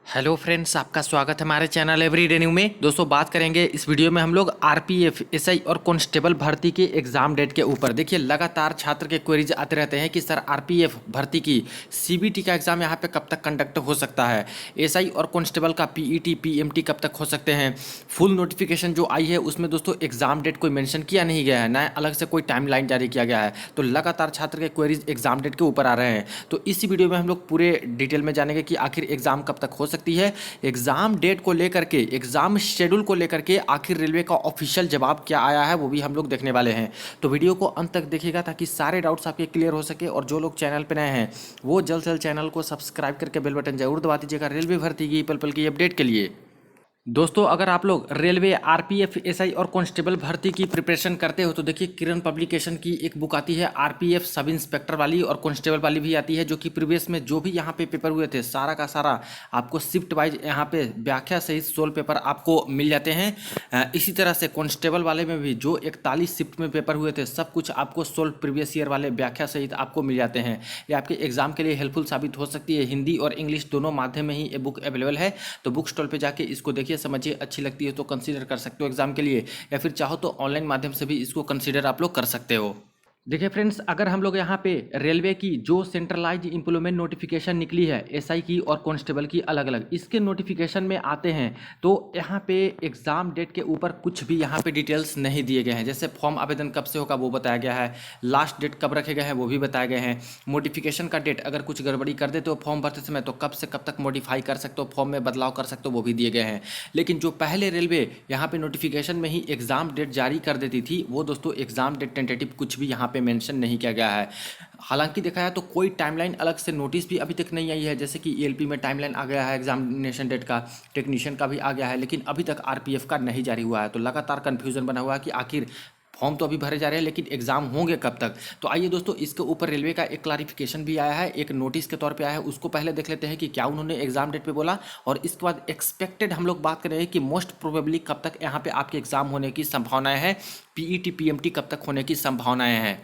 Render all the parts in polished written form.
Hello friends, आपका स्वागत है हमारे चैनल एवरीडे न्यू में। दोस्तों, बात करेंगे इस वीडियो में हम लोग आरपीएफ, एसआई और कांस्टेबल भर्ती के एग्जाम डेट के ऊपर। देखिए, लगातार छात्र के क्वेरीज आते रहते हैं कि सर आरपीएफ भर्ती की सीबीटी का एग्जाम यहाँ पे कब तक कंडक्ट हो सकता है, एसआई और कांस्टेबल का पीईटी पीएमटी कब तक हो सकते हैं। फुल नोटिफिकेशन जो आई है उसमें दोस्तों एग्जाम डेट कोई मेंशन किया नहीं गया है, ना अलग से कोई टाइमलाइन जारी किया गया है। तो लगातार छात्र के क्वेरीज एग्जाम डेट के ऊपर आ रहे हैं। तो इसी वीडियो में हम लोग पूरे डिटेल में जानेंगे कि आखिर एग्जाम कब तक हो सकती है, एग्जाम डेट को लेकर के, एग्जाम शेड्यूल को लेकर के आखिर रेलवे का ऑफिशियल जवाब क्या आया है वो भी हम लोग देखने वाले हैं। तो वीडियो को अंत तक देखिएगा ताकि सारे डाउट्स आपके क्लियर हो सके। और जो लोग चैनल पर नए हैं वो जल्द से जल्द चैनल को सब्सक्राइब करके बेल बटन जरूर दबा दीजिएगा रेलवे भर्ती की पल पल की अपडेट के लिए। दोस्तों, अगर आप लोग रेलवे आरपीएफ, एसआई और कांस्टेबल भर्ती की प्रिपरेशन करते हो तो देखिए, किरण पब्लिकेशन की एक बुक आती है आरपीएफ सब इंस्पेक्टर वाली, और कांस्टेबल वाली भी आती है, जो कि प्रीवियस में जो भी यहाँ पे पेपर हुए थे सारा का सारा आपको शिफ्ट वाइज यहाँ पे व्याख्या सहित 16 पेपर आपको मिल जाते हैं। इसी तरह से कांस्टेबल वाले में भी जो 41 शिफ्ट में पेपर हुए थे सब कुछ आपको 16 प्रीवियस ईयर वाले व्याख्या सहित आपको मिल जाते हैं। ये आपके एग्जाम के लिए हेल्पफुल साबित हो सकती है। हिंदी और इंग्लिश दोनों माध्यम में ही ये बुक अवेलेबल है। तो बुक स्टॉल पे जाके इसको देखिए, समझिए, अच्छी लगती है तो कंसीडर कर सकते हो एग्जाम के लिए, या फिर चाहो तो ऑनलाइन माध्यम से भी इसको कंसीडर आप लोग कर सकते हो। देखिए फ्रेंड्स, अगर हम लोग यहाँ पे रेलवे की जो सेंट्रलाइज एम्प्लॉयमेंट नोटिफिकेशन निकली है एसआई की और कांस्टेबल की अलग अलग, इसके नोटिफिकेशन में आते हैं तो यहाँ पे एग्जाम डेट के ऊपर कुछ भी यहाँ पे डिटेल्स नहीं दिए गए हैं। जैसे फॉर्म आवेदन कब से होगा वो बताया गया है, लास्ट डेट कब रखे गए हैं वो भी बताए गए हैं, मॉडिफिकेशन का डेट, अगर कुछ गड़बड़ी कर देते हो फॉर्म भरते समय तो कब से कब तक मॉडिफाई कर सकते हो, फॉर्म में बदलाव कर सकते हो, वो भी दिए गए हैं। लेकिन जो पहले रेलवे यहाँ पे नोटिफिकेशन में ही एग्जाम डेट जारी कर देती थी वो दोस्तों एग्जाम डेट टेंटेटिव कुछ भी यहाँ पे मेंशन नहीं किया गया है। हालांकि देखा जाए तो कोई टाइमलाइन अलग से नोटिस भी अभी तक नहीं आई है। जैसे कि ईएलपी में टाइमलाइन आ गया है एग्जामिनेशन डेट का, टेक्नीशियन का भी आ गया है, लेकिन अभी तक आरपीएफ का नहीं जारी हुआ है। तो लगातार कन्फ्यूजन बना हुआ है कि आखिर फॉर्म तो अभी भरे जा रहे हैं लेकिन एग्जाम होंगे कब तक। तो आइए दोस्तों, इसके ऊपर रेलवे का एक क्लारिफिकेशन भी आया है, एक नोटिस के तौर पे आया है, उसको पहले देख लेते हैं कि क्या उन्होंने एग्जाम डेट पे बोला। और इसके बाद एक्सपेक्टेड हम लोग बात करेंगे कि मोस्ट प्रोबेबली कब तक यहाँ पे आपके एग्जाम होने की संभावनाएं हैं, पीईटी पीएमटी कब तक होने की संभावनाएं हैं।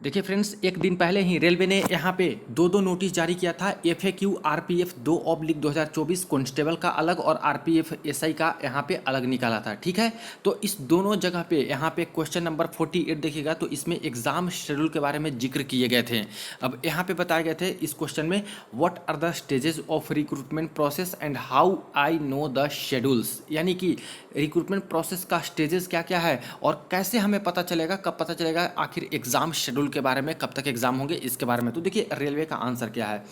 देखिए फ्रेंड्स, एक दिन पहले ही रेलवे ने यहाँ पे दो नोटिस जारी किया था। एफएक्यू आरपीएफ 2/2024 कांस्टेबल का अलग और आरपीएफ एसआई का यहाँ पे अलग निकाला था, ठीक है। तो इस दोनों जगह पे यहाँ पे क्वेश्चन नंबर 48 देखिएगा तो इसमें एग्जाम शेड्यूल के बारे में जिक्र किए गए थे। अब यहाँ पे बताए गए थे इस क्वेश्चन में, what are the stages of recruitment process and how I know the schedules, यानी कि रिक्रूटमेंट प्रोसेस का स्टेजेस क्या क्या है और कैसे हमें पता चलेगा, कब पता चलेगा आखिर एग्जाम शेड्यूल के बारे में, कब तक एग्जाम होंगे इसके बारे में। तो देखिए रेलवे का आंसर क्या है।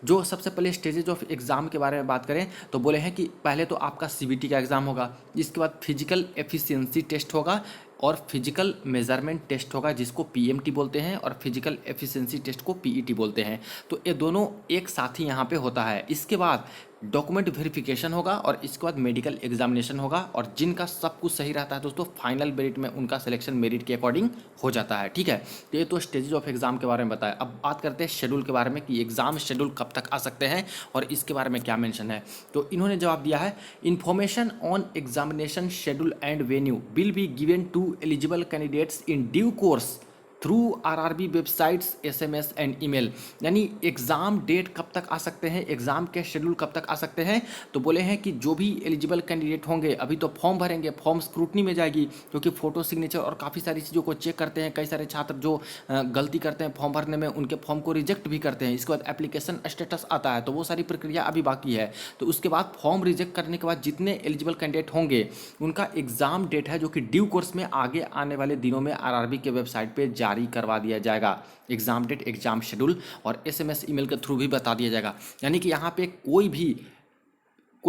जो सबसे पहले स्टेजेज ऑफ एग्जाम के बारे में बात करें तो बोले हैं कि पहले तो आपका सीबीटी का एग्जाम होगा, इसके बाद फिजिकल एफिशिएंसी टेस्ट होगा और फिजिकल मेजरमेंट टेस्ट होगा जिसको पीएमटी बोलते हैं, और फिजिकल एफिशिएंसी टेस्ट को पीईटी बोलते हैं। तो ये दोनों एक साथ ही यहाँ पे होता है। इसके बाद डॉक्यूमेंट वेरिफिकेशन होगा और इसके बाद मेडिकल एग्जामिनेशन होगा, और जिनका सब कुछ सही रहता है दोस्तों फाइनल मेरिट में उनका सिलेक्शन मेरिट के अकॉर्डिंग हो जाता है, ठीक है। तो ये तो स्टेजेस ऑफ एग्जाम के बारे में बताया। अब बात करते हैं शेड्यूल के बारे में कि एग्जाम शेड्यूल कब तक आ सकते हैं और इसके बारे में क्या मेंशन है। तो इन्होंने जवाब दिया है, information on examination schedule and venue will be given to eligible candidates in due course through RRB websites, SMS and email. यानी एग्ज़ाम डेट कब तक आ सकते हैं, एग्ज़ाम के शेड्यूल कब तक आ सकते हैं। तो बोले हैं कि जो भी एलिजिबल कैंडिडेट होंगे अभी तो फॉर्म भरेंगे, फॉर्म स्क्रूटनी में जाएगी क्योंकि फ़ोटो सिग्नेचर और काफ़ी सारी चीज़ों को चेक करते हैं। कई सारे छात्र जो गलती करते हैं फॉर्म भरने में उनके फॉर्म को रिजेक्ट भी करते हैं। इसके बाद एप्लीकेशन स्टेटस आता है, तो वो सारी प्रक्रिया अभी बाकी है। तो उसके बाद फॉर्म रिजेक्ट करने के बाद जितने एलिजिबल कैंडिडेट होंगे उनका एग्ज़ाम डेट है जो कि ड्यू कोर्स में आगे आने वाले दिनों में आरआरबी के वेबसाइट पर जारी करवा दिया जाएगा। एग्जाम डेट, एग्जाम शेड्यूल और एसएमएस ईमेल के थ्रू भी बता दिया जाएगा। यानी कि यहाँ पे कोई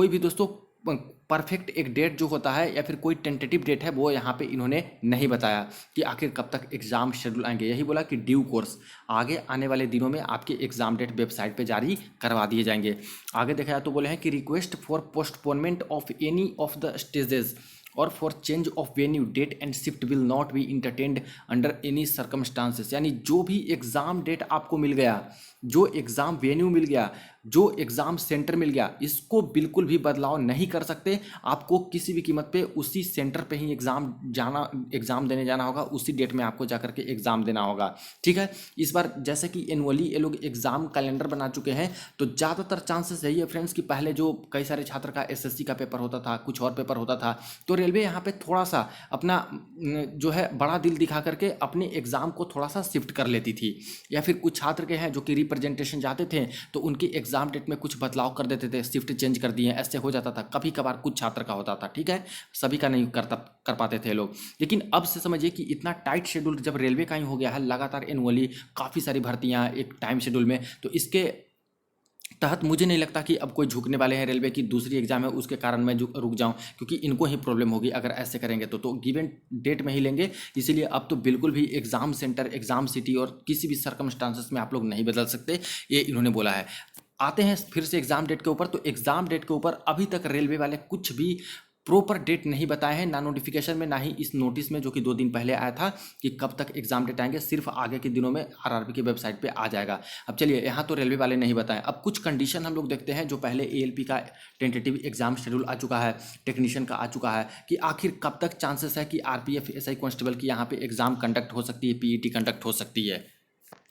भी दोस्तों परफेक्ट एक डेट जो होता है या फिर कोई टेंटेटिव डेट है वो यहाँ पे इन्होंने नहीं बताया कि आखिर कब तक एग्जाम शेड्यूल आएंगे। यही बोला कि ड्यू कोर्स आगे आने वाले दिनों में आपके एग्जाम डेट वेबसाइट पे जारी करवा दिए जाएंगे। आगे देखा जाए तो बोले हैं कि request for postponement of any of the stages और for change of venue date and shift will not be entertained under any circumstances. यानी जो भी एग्ज़ाम डेट आपको मिल गया, जो एग्ज़ाम वेन्यू मिल गया, जो एग्ज़ाम सेंटर मिल गया, इसको बिल्कुल भी बदलाव नहीं कर सकते। आपको किसी भी कीमत पे उसी सेंटर पे ही एग्ज़ाम देने जाना होगा, उसी डेट में आपको जाकर के एग्ज़ाम देना होगा। ठीक है, इस बार जैसे कि एनुअली ये लोग एग्ज़ाम कैलेंडर बना चुके हैं, तो ज़्यादातर चांसेस यही है फ्रेंड्स कि पहले जो कई सारे छात्र का एसएससी का पेपर होता था, कुछ और पेपर होता था, तो रेलवे यहाँ पे थोड़ा सा अपना जो है बड़ा दिल दिखा करके अपने एग्ज़ाम को थोड़ा सा शिफ्ट कर लेती थी। या फिर कुछ छात्र के हैं जो कि रिप्रेजेंटेशन जाते थे तो उनकी एग्ज़ाम डेट में कुछ बदलाव कर देते थे, शिफ्ट चेंज कर दिए, ऐसे हो जाता था। कभी कभार कुछ छात्र का होता था, ठीक है, सभी का नहीं कर पाते थे लोग। लेकिन अब से समझिए कि इतना टाइट शेड्यूल जब रेलवे का ही हो गया है, लगातार एनुअली काफ़ी सारी भर्तियाँ एक टाइम शेड्यूल में, तो इसके तहत मुझे नहीं लगता कि अब कोई झुकने वाले हैं। रेलवे की दूसरी एग्जाम है उसके कारण मैं रुक जाऊं, क्योंकि इनको ही प्रॉब्लम होगी अगर ऐसे करेंगे तो गिवन डेट में ही लेंगे। इसीलिए अब तो बिल्कुल भी एग्जाम सेंटर, एग्जाम सिटी और किसी भी सर्कमस्टांसेस में आप लोग नहीं बदल सकते, ये इन्होंने बोला है। आते हैं फिर से एग्जाम डेट के ऊपर। तो एग्जाम डेट के ऊपर अभी तक रेलवे वाले कुछ भी प्रॉपर डेट नहीं बताए हैं, ना नोटिफिकेशन में, ना ही इस नोटिस में जो कि 2 दिन पहले आया था कि कब तक एग्जाम डेट आएंगे। सिर्फ आगे के दिनों में आरआरबी की वेबसाइट पे आ जाएगा। अब चलिए, यहाँ तो रेलवे वाले नहीं बताएं। अब कुछ कंडीशन हम लोग देखते हैं। जो पहले एएलपी का टेंटेटिव एग्जाम शेड्यूल आ चुका है, टेक्नीशियन का आ चुका है, कि आखिर कब तक चांसेस है कि आरपीएफ एसआई कांस्टेबल की यहाँ पे एग्जाम कंडक्ट हो सकती है, पीईटी कंडक्ट हो सकती है।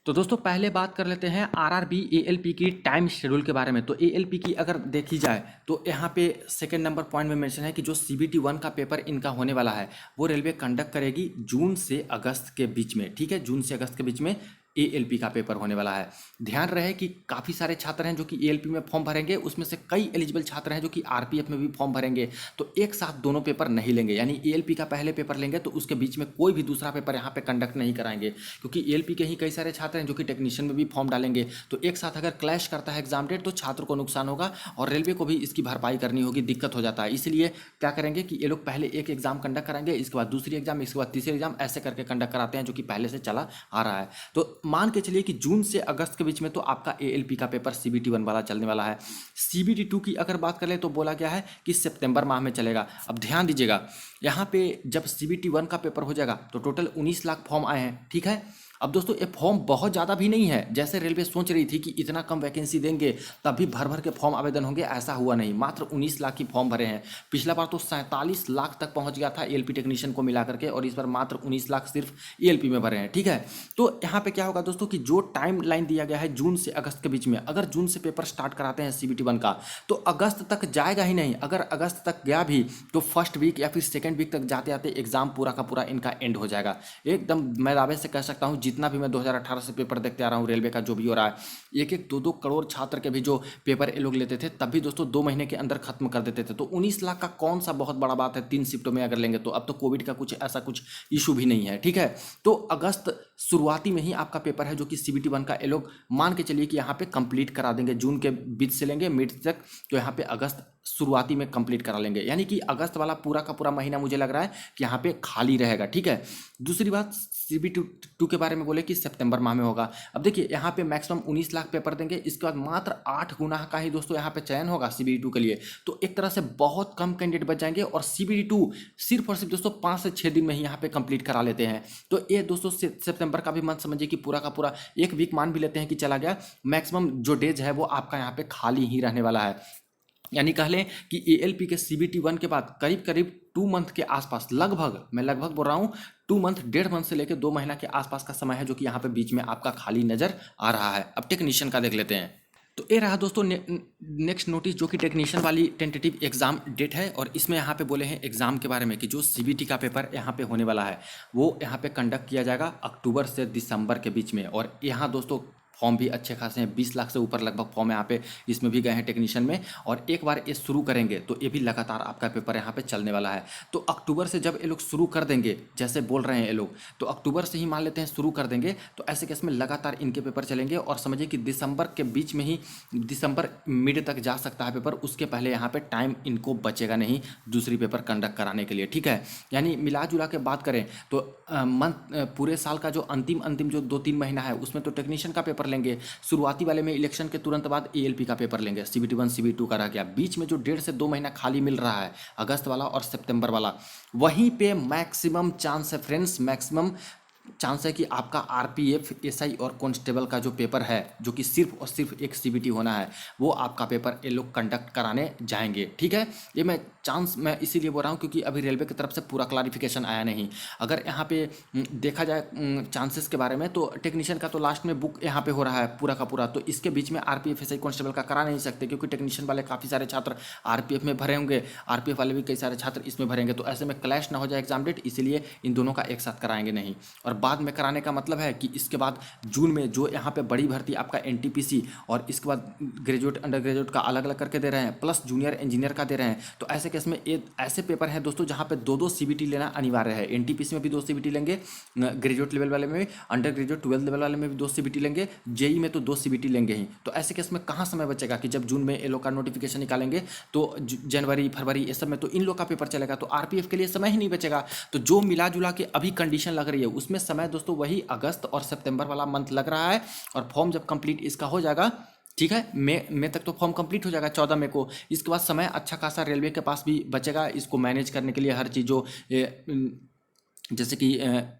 तो दोस्तों पहले बात कर लेते हैं आरआरबी एएलपी की टाइम शेड्यूल के बारे में। तो एएलपी की अगर देखी जाए तो यहाँ पे सेकंड नंबर पॉइंट में मेंशन है कि जो सीबीटी 1 का पेपर इनका होने वाला है वो रेलवे कंडक्ट करेगी जून से अगस्त के बीच में। ठीक है, जून से अगस्त के बीच में एएलपी का पेपर होने वाला है। ध्यान रहे कि काफ़ी सारे छात्र हैं जो कि एएलपी में फॉर्म भरेंगे, उसमें से कई एलिजिबल छात्र हैं जो कि आरपीएफ में भी फॉर्म भरेंगे। तो एक साथ दोनों पेपर नहीं लेंगे, यानी एएलपी का पहले पेपर लेंगे तो उसके बीच में कोई भी दूसरा पेपर यहाँ पे कंडक्ट नहीं कराएंगे, क्योंकि एएलपी के ही कई सारे छात्र हैं जो कि टेक्नीशियन में भी फॉर्म डालेंगे। तो एक साथ अगर क्लैश करता है एग्जाम डेट तो छात्र को नुकसान होगा और रेलवे को भी इसकी भरपाई करनी होगी, दिक्कत हो जाता है। इसलिए क्या करेंगे कि ये लोग पहले एक एग्जाम कंडक्ट कराएंगे, इसके बाद दूसरी एग्जाम, इसके बाद तीसरी एग्जाम, ऐसे करके कंडक्ट कराते हैं जो कि पहले से चला आ रहा है। तो मान के चलिए कि जून से अगस्त के बीच में तो आपका एएलपी का पेपर सीबीटी 1 वाला चलने वाला है। सीबीटी 2 की अगर बात करें तो बोला गया है कि सितंबर माह में चलेगा। अब ध्यान दीजिएगा, यहाँ पे जब सीबीटी 1 का पेपर हो जाएगा तो टोटल 19 लाख फॉर्म आए हैं। ठीक है, अब दोस्तों ये फॉर्म बहुत ज़्यादा भी नहीं है, जैसे रेलवे सोच रही थी कि इतना कम वैकेंसी देंगे तभी भर भर के फॉर्म आवेदन होंगे, ऐसा हुआ नहीं। मात्र 19 लाख की फॉर्म भरे हैं। पिछला बार तो 47 लाख तक पहुंच गया था एएलपी टेक्नीशियन को मिला करके, और इस बार मात्र 19 लाख सिर्फ एएलपी में भरे हैं। ठीक है, तो यहाँ पे क्या होगा दोस्तों कि जो टाइम लाइन दिया गया है जून से अगस्त के बीच में, अगर जून से पेपर स्टार्ट कराते हैं सीबीटी 1 का तो अगस्त तक जाएगा ही नहीं। अगर अगस्त तक गया भी तो फर्स्ट वीक या फिर सेकेंड वीक तक जाते आते एग्जाम पूरा का पूरा इनका एंड हो जाएगा। एकदम मैं दावे से कह सकता हूँ, जितना भी मैं 2018 से पेपर देखते आ रहा हूँ रेलवे का जो भी हो रहा है, 1-2 करोड़ छात्र के भी जो पेपर ये लोग लेते थे तब भी दोस्तों 2 महीने के अंदर खत्म कर देते थे। तो 19 लाख का कौन सा बहुत बड़ा बात है 3 शिफ्टों में अगर लेंगे तो। अब तो कोविड का कुछ ऐसा कुछ इशू भी नहीं है। ठीक है, तो अगस्त शुरुआती में ही आपका पेपर है जो कि सीबीटी 1 का ये लोग मान के चलिए कि यहाँ पे कंप्लीट करा देंगे। जून के बीच से लेंगे मिड तक, तो यहाँ पे अगस्त शुरुआती में कंप्लीट करा लेंगे। यानी कि अगस्त वाला पूरा का पूरा महीना मुझे लग रहा है कि यहाँ पे खाली रहेगा। ठीक है, दूसरी बात सीबीटी 2 के बारे में बोले कि सितंबर माह में होगा। अब देखिए यहाँ पे मैक्सिमम 19 लाख पेपर देंगे, इसके बाद मात्र 8 गुना का ही दोस्तों यहाँ पे चयन होगा सीबीटी 2 के लिए। तो एक तरह से बहुत कम कैंडिडेट बच जाएंगे और सीबीटी 2 सिर्फ और सिर्फ दोस्तों 5 से 6 दिन में ही यहाँ पे कंप्लीट करा लेते हैं। तो ये दोस्तों सितंबर का भी मत समझिए कि पूरा का पूरा एक वीक मान भी लेते हैं कि चला गया, मैक्सिमम जो डेज है वो आपका यहाँ पे खाली ही रहने वाला है। यानी कह लें कि एएलपी के सीबीटी 1 के बाद करीब करीब 2 मंथ के आसपास, लगभग मैं लगभग बोल रहा हूँ 2 मंथ, 1.5 मंथ से लेकर 2 महीना के आसपास का समय है जो कि यहाँ पे बीच में आपका खाली नजर आ रहा है। अब टेक्नीशियन का देख लेते हैं। तो ये रहा दोस्तों नेक्स्ट नोटिस जो कि टेक्नीशियन वाली टेंटेटिव एग्जाम डेट है, और इसमें यहाँ पे बोले हैं एग्जाम के बारे में कि जो सीबीटी का पेपर यहाँ पे होने वाला है वो यहाँ पे कंडक्ट किया जाएगा अक्टूबर से दिसंबर के बीच में। और यहाँ दोस्तों फॉर्म भी अच्छे खासे हैं, 20 लाख से ऊपर लगभग फॉर्म यहाँ पे इसमें भी गए हैं टेक्नीशियन में। और एक बार ये शुरू करेंगे तो ये भी लगातार आपका पेपर यहाँ पे चलने वाला है। तो अक्टूबर से जब ये लोग शुरू कर देंगे, जैसे बोल रहे हैं ये लोग, तो अक्टूबर से ही मान लेते हैं शुरू कर देंगे, तो ऐसे केस में लगातार इनके पेपर चलेंगे। और समझिए कि दिसंबर के बीच में ही, दिसंबर मिड तक जा सकता है पेपर, उसके पहले यहाँ पे टाइम इनको बचेगा नहीं दूसरी पेपर कंडक्ट कराने के लिए। ठीक है, यानी मिला जुला के बात करें तो मंथ पूरे साल का जो अंतिम जो 2-3 महीना है उसमें तो टेक्नीशियन का पेपर लेंगे। शुरुआती वाले में इलेक्शन के तुरंत बाद एएलपी का पेपर लेंगे, CBT 1 CBT 2 का रह गया। बीच में जो 1.5 से 2 महीना खाली मिल रहा है, अगस्त वाला और सितंबर वाला, वहीं पे मैक्सिमम चांस है फ्रेंड्स, मैक्सिमम चांस है कि आपका आरपीएफ एसआई और कांस्टेबल का जो पेपर है, जो कि सिर्फ और सिर्फ एक सीबीटी होना है, वो आपका पेपर ये लोग कंडक्ट कराने जाएंगे। ठीक है, ये मैं चांस मैं इसीलिए बोल रहा हूँ क्योंकि अभी रेलवे की तरफ से पूरा क्लारिफिकेशन आया नहीं। अगर यहाँ पे देखा जाए चांसेस के बारे में, तो टेक्नीशियन का तो लास्ट में बुक यहाँ पे हो रहा है पूरा का पूरा, तो इसके बीच में आरपीएफ एसआई कांस्टेबल का करा नहीं सकते क्योंकि टेक्नीशियन वाले काफ़ी सारे छात्र आरपीएफ में भरे होंगे, आरपीएफ वाले भी कई सारे छात्र इसमें भरेंगे, तो ऐसे में क्लैश ना हो जाए एग्जाम डेट, इसीलिए इन दोनों का एक साथ कराएंगे नहीं। और बाद में कराने का मतलब है कि इसके बाद जून में जो यहाँ पे बड़ी भर्ती आपका एनटीपीसी और इसके बाद ग्रेजुएट अंडर ग्रेजुएट का अलग अलग करके दे रहे हैं, प्लस जूनियर इंजीनियर का दे रहे हैं, तो ऐसे केस में ऐसे पेपर हैं दोस्तों जहाँ पे 2-2 सीबीटी लेना अनिवार्य है। एनटीपीसी में भी 2 सीबीटी लेंगे, ग्रेजुएट लेवल वाले में भी, अंडर ग्रेजुएट 12th लेवल वाले में भी 2 सीबीटी लेंगे, जेई में तो 2 सीबीटी लेंगे ही। तो ऐसे केस में कहाँ समय बचेगा कि जब जून में ये लोग का नोटिफिकेशन निकालेंगे तो जनवरी फरवरी ये सब में तो इन लोग का पेपर चलेगा, तो आरपीएफ के लिए समय ही नहीं बचेगा। तो जो मिला जुला के अभी कंडीशन लग रही है उसमें समय दोस्तों वही अगस्त और सितंबर वाला मंथ लग रहा है। और फॉर्म जब कंप्लीट इसका हो जाएगा, ठीक है, मई तक तो फॉर्म कंप्लीट हो जाएगा 14 मई को, इसके बाद समय अच्छा खासा रेलवे के पास भी बचेगा इसको मैनेज करने के लिए, हर चीज़ जो जैसे कि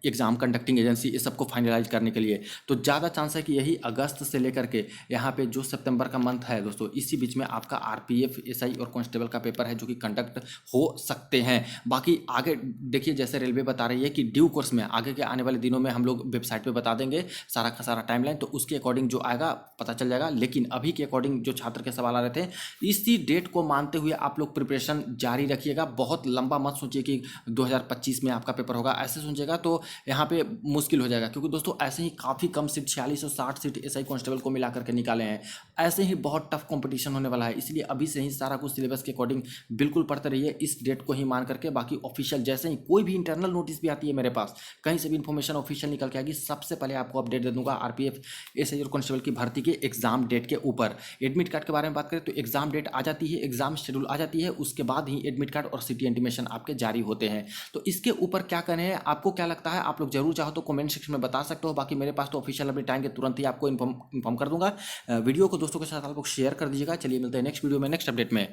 एग्ज़ाम कंडक्टिंग एजेंसी, ये सबको फाइनलाइज करने के लिए। तो ज़्यादा चांस है कि यही अगस्त से लेकर के यहाँ पे जो सितंबर का मंथ है दोस्तों, इसी बीच में आपका आरपीएफ एसआई और कांस्टेबल का पेपर है जो कि कंडक्ट हो सकते हैं। बाकी आगे देखिए, जैसे रेलवे बता रही है कि ड्यू कोर्स में आगे के आने वाले दिनों में हम लोग वेबसाइट पर बता देंगे सारा का सारा टाइमलाइन, तो उसके अकॉर्डिंग जो आएगा पता चल जाएगा। लेकिन अभी के अकॉर्डिंग जो छात्र के सवाल आ रहे थे, इसी डेट को मानते हुए आप लोग प्रिपरेशन जारी रखिएगा। बहुत लंबा मत सोचिए कि 2025 में आपका पेपर होगा, ऐसे सोचिएगा तो यहाँ पे मुश्किल हो जाएगा, क्योंकि दोस्तों ऐसे ही काफ़ी कम सीट 46 और 60 सीट एसआई कांस्टेबल को मिला करके निकाले हैं। ऐसे ही बहुत टफ कंपटीशन होने वाला है, इसलिए अभी से ही सारा कुछ सिलेबस के अकॉर्डिंग बिल्कुल पढ़ते रहिए, इस डेट को ही मान करके। बाकी ऑफिशियल जैसे ही कोई भी इंटरनल नोटिस भी आती है मेरे पास, कहीं से भी इन्फॉर्मेशन ऑफिशियल निकल के आएगी, सबसे पहले आपको अपडेट दे दूंगा आरपीएफ एसआई और कांस्टेबल की भर्ती के एग्जाम डेट के ऊपर। एडमिट कार्ड के बारे में बात करें तो एग्जाम डेट आ जाती है, एग्जाम शेड्यूल आ जाती है, उसके बाद ही एडमिट कार्ड और सिटी इंटीमेशन आपके जारी होते हैं। तो इसके ऊपर क्या कहने हैं, आपको क्या लगता है, आप लोग जरूर चाहो तो कमेंट सेक्शन में बता सकते हो। बाकी मेरे पास तो ऑफिशियल अपडेट आएंगे, तुरंत ही आपको इन्फॉर्म कर दूंगा। वीडियो को दोस्तों के साथ आप लोग शेयर कर दीजिएगा। चलिए मिलते हैं नेक्स्ट वीडियो में नेक्स्ट अपडेट में।